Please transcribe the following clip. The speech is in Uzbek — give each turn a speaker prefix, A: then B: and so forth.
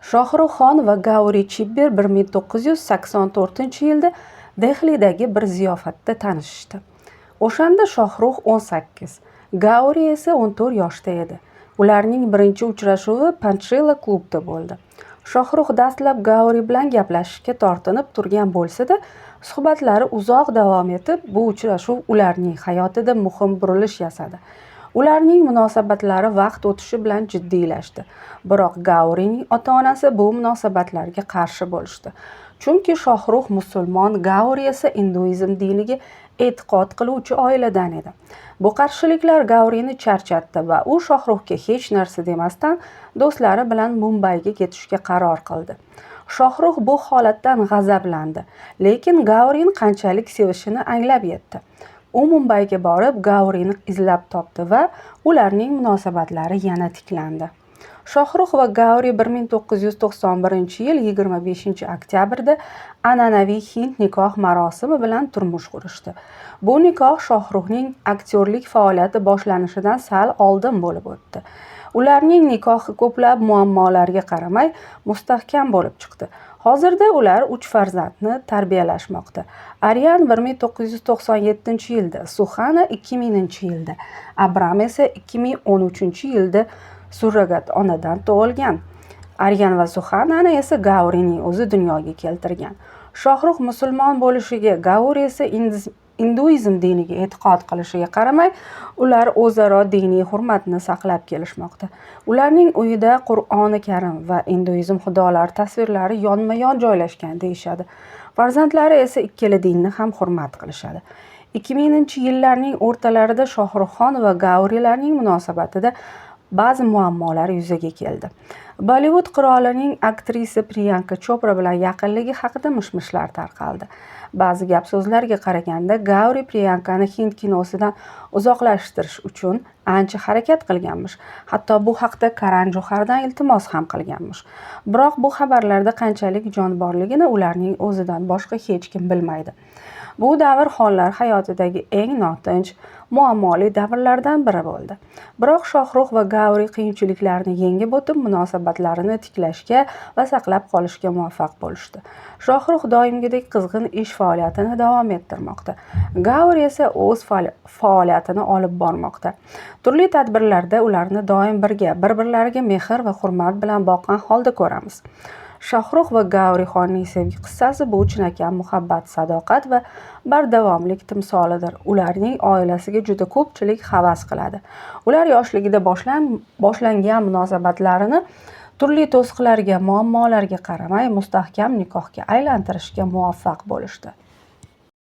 A: Shohruxxon va Gauri Chibber 1984-yilda Dehlidagi bir ziyofatda tanishishdi. O'shanda Shohrux 18, Gauri esa 14 yoshda edi. Ularning birinchi uchrashuvi Panchshela klubda bo'ldi. Shohrux dastlab Gauri bilan gaplashishga tortinib turgan bo'lsa-da, suhbatlari uzoq davom etib, bu uchrashuv ularning hayotida muhim burilish yasadi. Ularning munosabatlari vaqt o'tishi bilan jiddiylashdi. Biroq Gaurining ota-onasi bu munosabatlarga qarshi bo'lishdi. Chunki Shohrux musulmon, Gauri esa hinduizm diniga e'tiqod qiluvchi oiladan edi. Bu qarshiliklar Gaurini charchatdi va u Shohruxga hech narsa demasdan do'stlari bilan Mumbayga ketishga qaror qildi. Shohrux bu holatdan g'azablandi, lekin Gaurini qanchalik sevishini anglab yetdi. U Mumbayga borib, Gaurini izlab topdi va ularning munosabatlari yana tiklandi. Shohrux va Gauri 1991-yil 25-oktyabrda an'anaviy hind nikoh marosimi bilan turmush qurishdi. Bu nikoh Shohruxning aktyorlik faoliyati boshlanishidan sal oldin bo'lib o'tdi. Ularning nikohi ko'plab muammolarga qaramay mustahkam bo'lib chiqdi. Hozirda ular 3 farzandni tarbiyalashmoqda. Aryan 1997-yilda, Suhana 2000-yilda, Abram esa 2013-yilda surrogat onadan tug'ilgan. Aryan va Suhanani esa Gaurining o'zi dunyoga keltirgan. Shohrux musulmon bo'lishiga, Gauri esa hinduizm diniga e'tiqod qilishiga qaramay, ular o'zaro diniy hurmatni saqlab kelishmoqda. Ularning uyida Qur'oni Karim va hinduizm xudolari tasvirlari yonma-yon joylashgan deyishadi. Farzandlari esa ikkala dinni ham hurmat qilishadi. 2000-yillarning o'rtalarida Shohruxxon va Gaurilarning munosabatida ba'zi muammolar yuzaga keldi. Bollivud qirolining aktrisa Priyanka Chopra bilan yaqinligi haqida mish-mishlar tarqaldi. Ba'zi gap so'zlarga qaraganda, Gauri Priyankani hind kinosidan uzoqlashtirish uchun ancha harakat qilganmish. Hatto bu haqda Karan Johardan iltimos ham qilganmish. Biroq bu xabarlarda qanchalik jon borligini ularning o'zidan boshqa hech kim bilmaydi. Bu davr xonlar hayotidagi eng notinch, muammoli davrlardan biri bo'ldi. Biroq Shohrux va Gauri qiyinchiliklarni yengib o'tib, munosabatlarini tiklashga va saqlab qolishga muvaffaq bo'lishdi. Shohrux doimgidek qizg'in ish faoliyatini davom ettirmoqda. Gauri esa o'z faoliyatini olib bormoqda. Turli tadbirlarda ularni doim birga, bir-birlariga mehr va hurmat bilan boqqan holda ko'ramiz. Shohrux va Gaurixonning sevgi qissasi bu chinakam muhabbat, sadoqat va bardavomlik timsolidir. Ularning oilasiga juda ko'pchilik havas qiladi. Ular yoshligida boshlangan munosabatlarini turli to'siqlarga, muammolarga qaramay mustahkam nikohga aylantirishga muvaffaq bo'lishdi.